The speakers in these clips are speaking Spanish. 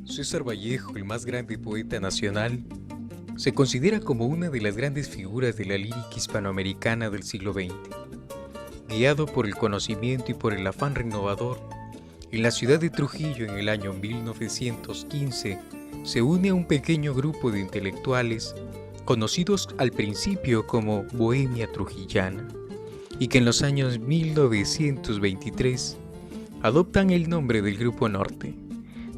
César Vallejo, el más grande poeta nacional, se considera como una de las grandes figuras de la lírica hispanoamericana del siglo XX. Guiado por el conocimiento y por el afán renovador, en la ciudad de Trujillo en el año 1915 se une a un pequeño grupo de intelectuales conocidos al principio como Bohemia Trujillana y que en los años 1923 adoptan el nombre del Grupo Norte,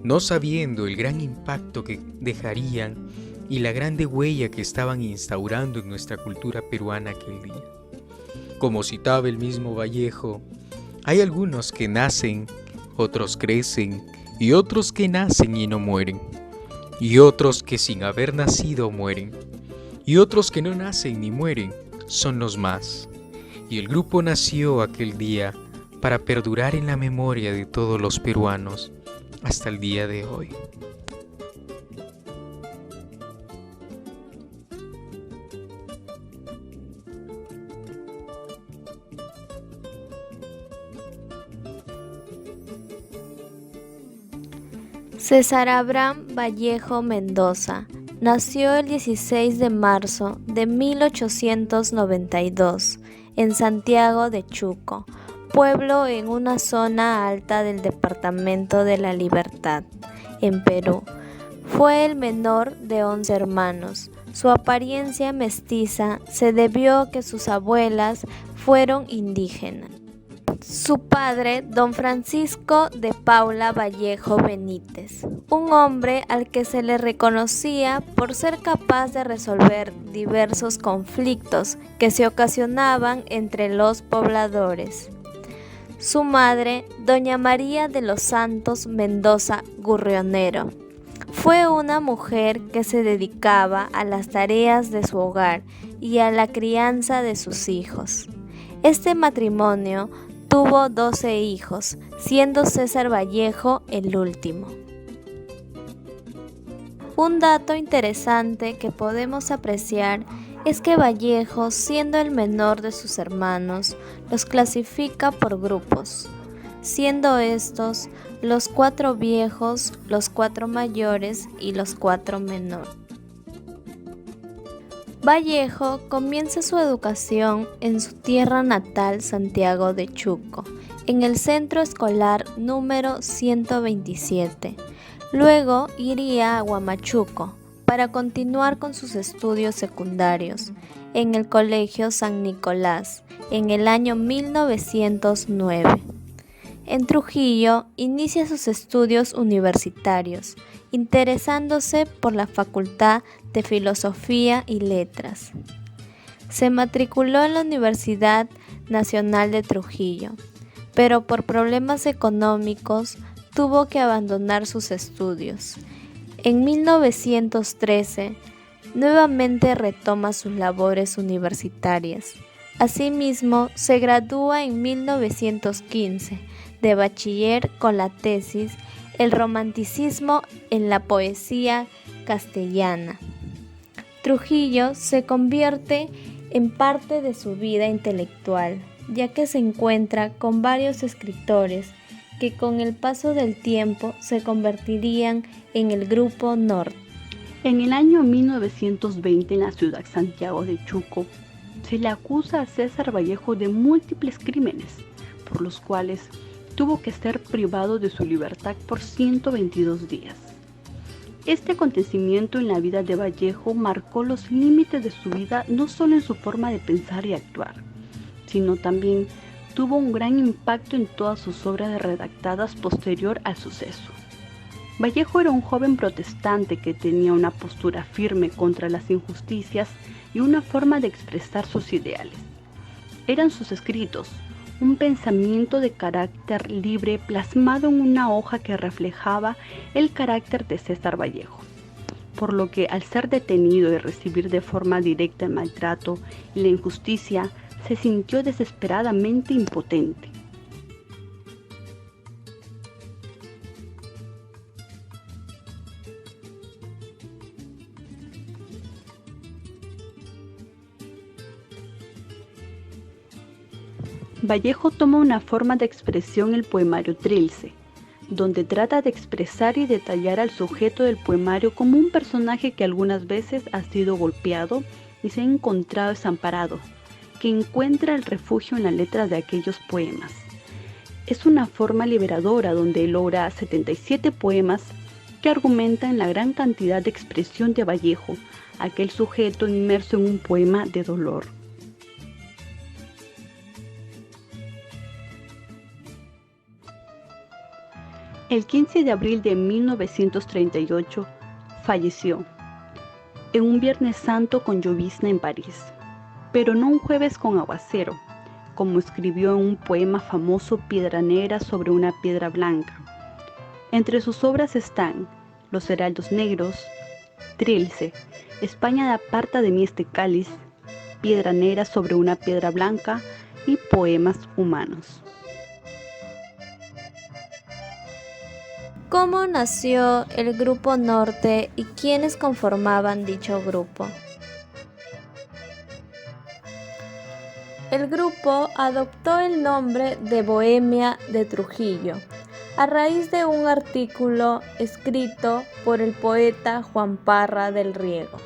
no sabiendo el gran impacto que dejarían y la grande huella que estaban instaurando en nuestra cultura peruana aquel día. Como citaba el mismo Vallejo, hay algunos que nacen, otros crecen, y otros que nacen y no mueren, y otros que sin haber nacido mueren, y otros que no nacen ni mueren, son los más. Y el grupo nació aquel día para perdurar en la memoria de todos los peruanos hasta el día de hoy. César Abraham Vallejo Mendoza nació el 16 de marzo de 1892 en Santiago de Chuco, pueblo en una zona alta del departamento de La Libertad, en Perú. Fue el menor de 11 hermanos. Su apariencia mestiza se debió a que sus abuelas fueron indígenas. Su padre, don Francisco de Paula Vallejo Benítez, un hombre al que se le reconocía por ser capaz de resolver diversos conflictos que se ocasionaban entre los pobladores. Su madre, doña María de los Santos Mendoza Gurrionero, fue una mujer que se dedicaba a las tareas de su hogar y a la crianza de sus hijos. Este matrimonio tuvo 12 hijos, siendo César Vallejo el último. Un dato interesante que podemos apreciar es que Vallejo, siendo el menor de sus hermanos, los clasifica por grupos, siendo estos los 4 viejos, los 4 mayores y los 4 menores. Vallejo comienza su educación en su tierra natal, Santiago de Chuco, en el centro escolar número 127. Luego iría a Huamachuco para continuar con sus estudios secundarios en el Colegio San Nicolás en el año 1909. En Trujillo inicia sus estudios universitarios, interesándose por la Facultad de Filosofía y Letras. Se matriculó en la Universidad Nacional de Trujillo, pero por problemas económicos tuvo que abandonar sus estudios. En 1913, nuevamente retoma sus labores universitarias. Asimismo, se gradúa en 1915 de bachiller con la tesis El romanticismo en la poesía castellana. Trujillo se convierte en parte de su vida intelectual, ya que se encuentra con varios escritores que con el paso del tiempo se convertirían en el Grupo Norte. En el año 1920, en la ciudad Santiago de Chuco, se le acusa a César Vallejo de múltiples crímenes, por los cuales tuvo que ser privado de su libertad por 122 días. Este acontecimiento en la vida de Vallejo marcó los límites de su vida no solo en su forma de pensar y actuar, sino también tuvo un gran impacto en todas sus obras redactadas posterior al suceso. Vallejo era un joven protestante que tenía una postura firme contra las injusticias y una forma de expresar sus ideales. Eran sus escritos, un pensamiento de carácter libre plasmado en una hoja que reflejaba el carácter de César Vallejo. por lo que al ser detenido y recibir de forma directa el maltrato y la injusticia, se sintió desesperadamente impotente. Vallejo toma una forma de expresión en el poemario Trilce, donde trata de expresar y detallar al sujeto del poemario como un personaje que algunas veces ha sido golpeado y se ha encontrado desamparado, que encuentra el refugio en la letra de aquellos poemas. Es una forma liberadora donde logra 77 poemas que argumentan la gran cantidad de expresión de Vallejo, aquel sujeto inmerso en un poema de dolor. El 15 de abril de 1938 falleció, en un Viernes Santo con llovizna en París, pero no un jueves con aguacero, como escribió en un poema famoso Piedra Negra sobre una piedra blanca. Entre sus obras están Los Heraldos Negros, Trilce, España aparta de mí este cáliz, Piedra Negra sobre una piedra blanca y Poemas Humanos. ¿Cómo nació el Grupo Norte y quiénes conformaban dicho grupo? El grupo adoptó el nombre de Bohemia de Trujillo a raíz de un artículo escrito por el poeta Juan Parra del Riego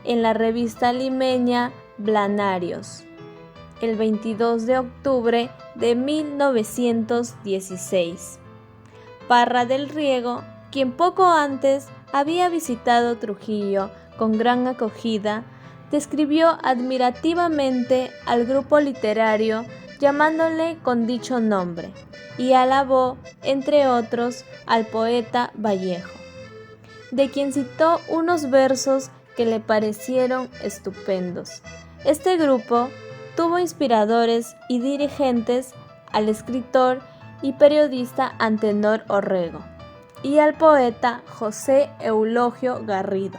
en la revista limeña Blanarios, el 22 de octubre de 1916. Parra del Riego, quien poco antes había visitado Trujillo con gran acogida, describió admirativamente al grupo literario llamándole con dicho nombre y alabó, entre otros, al poeta Vallejo, de quien citó unos versos que le parecieron estupendos. Este grupo tuvo inspiradores y dirigentes al escritor y periodista Antenor Orrego y al poeta José Eulogio Garrido.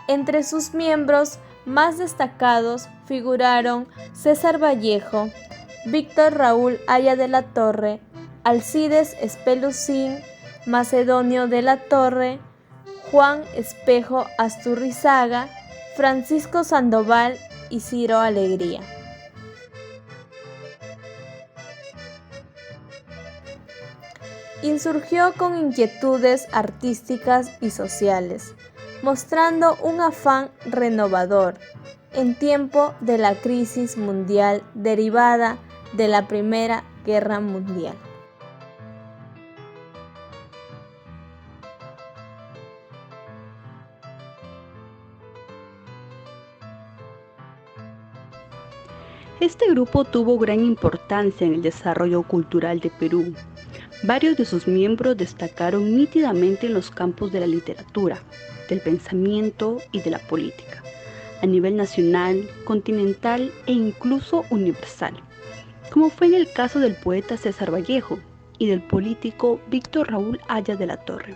Entre sus miembros más destacados figuraron César Vallejo, Víctor Raúl Haya de la Torre, Alcides Espelucín, Macedonio de la Torre, Juan Espejo Asturrizaga, Francisco Sandoval y Ciro Alegría. Insurgió con inquietudes artísticas y sociales, mostrando un afán renovador en tiempo de la crisis mundial derivada de la Primera Guerra Mundial. Este grupo tuvo gran importancia en el desarrollo cultural de Perú. Varios de sus miembros destacaron nítidamente en los campos de la literatura, del pensamiento y de la política, a nivel nacional, continental e incluso universal, como fue en el caso del poeta César Vallejo y del político Víctor Raúl Haya de la Torre.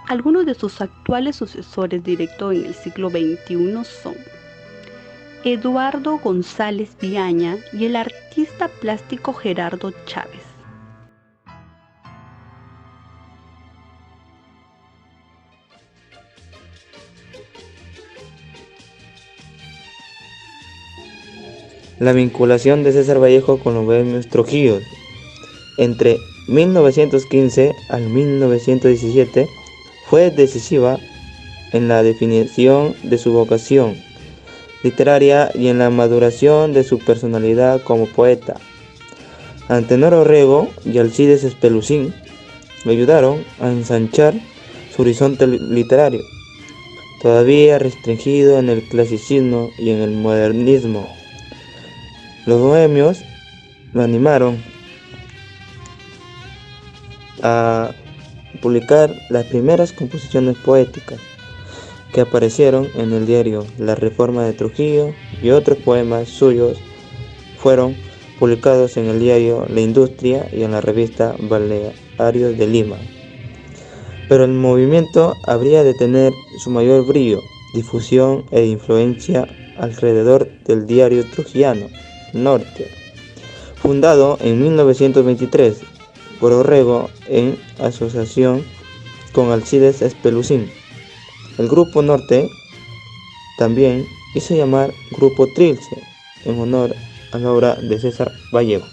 Algunos de sus actuales sucesores directos en el siglo XXI son Eduardo González Viaña y el artista plástico Gerardo Chávez. La vinculación de César Vallejo con los bohemios Trujillo entre 1915 al 1917 fue decisiva en la definición de su vocación literaria y en la maduración de su personalidad como poeta. Antenor Orrego y Alcides Espelucín le ayudaron a ensanchar su horizonte literario, todavía restringido en el clasicismo y en el modernismo. Los bohemios lo animaron a publicar las primeras composiciones poéticas que aparecieron en el diario La Reforma de Trujillo, y otros poemas suyos fueron publicados en el diario La Industria y en la revista Arios de Lima. Pero el movimiento habría de tener su mayor brillo, difusión e influencia alrededor del diario trujillano Norte, fundado en 1923 por Orrego en asociación con Alcides Espelucín. El Grupo Norte también hizo llamar Grupo Trilce en honor a la obra de César Vallejo.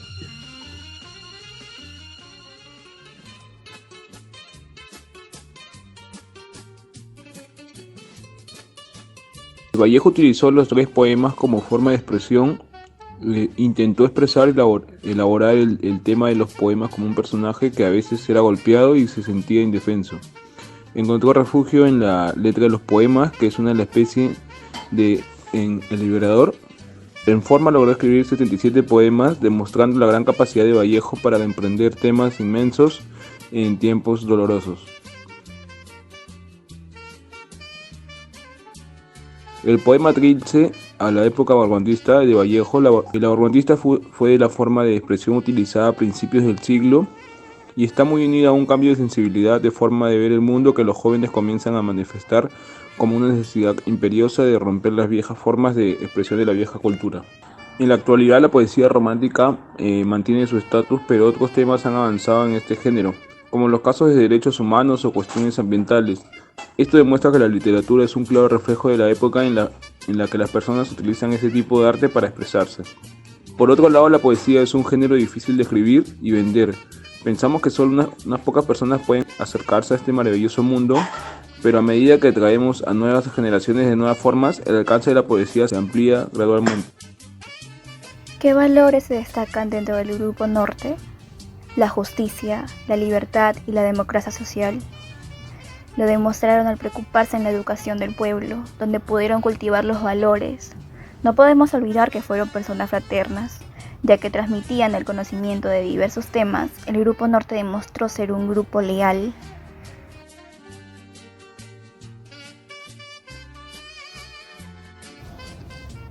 Vallejo utilizó los 3 poemas como forma de expresión. Intentó expresar y elaborar el tema de los poemas como un personaje que a veces era golpeado y se sentía indefenso. Encontró refugio en la letra de los poemas, que es una de la especie de en El Liberador. En forma logró escribir 77 poemas, demostrando la gran capacidad de Vallejo para emprender temas inmensos en tiempos dolorosos. El poema Trilce a la época vanguardista de Vallejo. La vanguardista fue la forma de expresión utilizada a principios del siglo y está muy unida a un cambio de sensibilidad, de forma de ver el mundo que los jóvenes comienzan a manifestar como una necesidad imperiosa de romper las viejas formas de expresión de la vieja cultura. En la actualidad la poesía romántica mantiene su estatus, pero otros temas han avanzado en este género, como los casos de derechos humanos o cuestiones ambientales. Esto demuestra que la literatura es un claro reflejo de la época en la que las personas utilizan ese tipo de arte para expresarse. Por otro lado, la poesía es un género difícil de escribir y vender. Pensamos que solo unas pocas personas pueden acercarse a este maravilloso mundo, pero a medida que traemos a nuevas generaciones de nuevas formas, el alcance de la poesía se amplía gradualmente. ¿Qué valores se destacan dentro del Grupo Norte? La justicia, la libertad y la democracia social. Lo demostraron al preocuparse en la educación del pueblo, donde pudieron cultivar los valores. No podemos olvidar que fueron personas fraternas, ya que transmitían el conocimiento de diversos temas. El Grupo Norte demostró ser un grupo leal.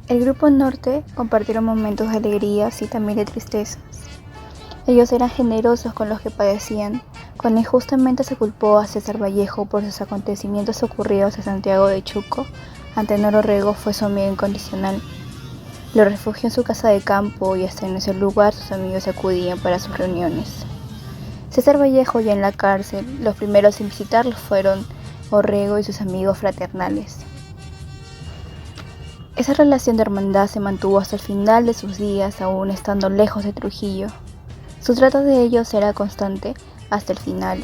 El Grupo Norte compartieron momentos de alegrías y también de tristezas. Ellos eran generosos con los que padecían, cuando injustamente se culpó a César Vallejo por sus acontecimientos ocurridos en Santiago de Chuco. Antenor Orrego fue su amigo incondicional. Lo refugió en su casa de campo y hasta en ese lugar sus amigos acudían para sus reuniones. César Vallejo, ya en la cárcel, los primeros en visitarlo fueron Orrego y sus amigos fraternales. Esa relación de hermandad se mantuvo hasta el final de sus días, aún estando lejos de Trujillo. Su trato de ellos era constante hasta el final,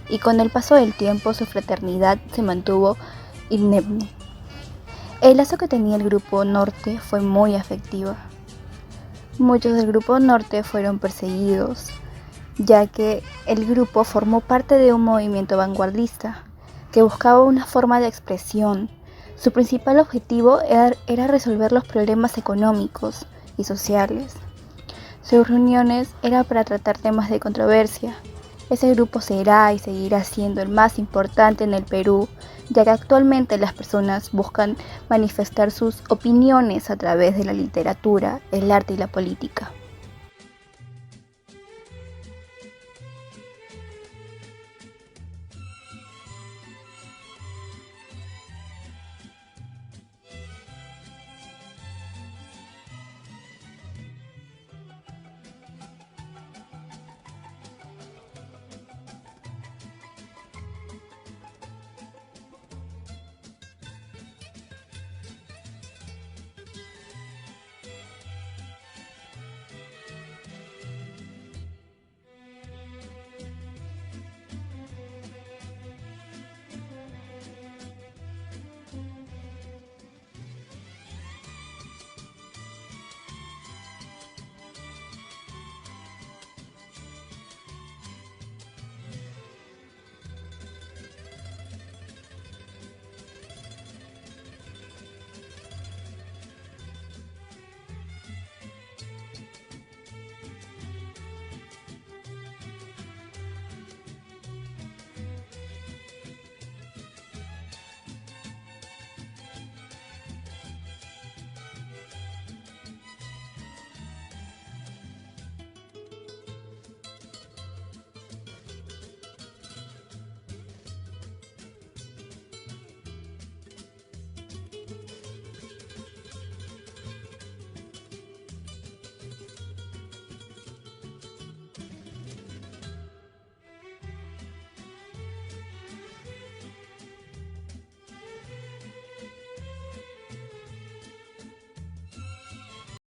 y con el paso del tiempo su fraternidad se mantuvo indemne. El lazo que tenía el Grupo Norte fue muy afectivo. Muchos del Grupo Norte fueron perseguidos, ya que el grupo formó parte de un movimiento vanguardista que buscaba una forma de expresión. Su principal objetivo era resolver los problemas económicos y sociales. Sus reuniones eran para tratar temas de controversia. Ese grupo será y seguirá siendo el más importante en el Perú, ya que actualmente las personas buscan manifestar sus opiniones a través de la literatura, el arte y la política.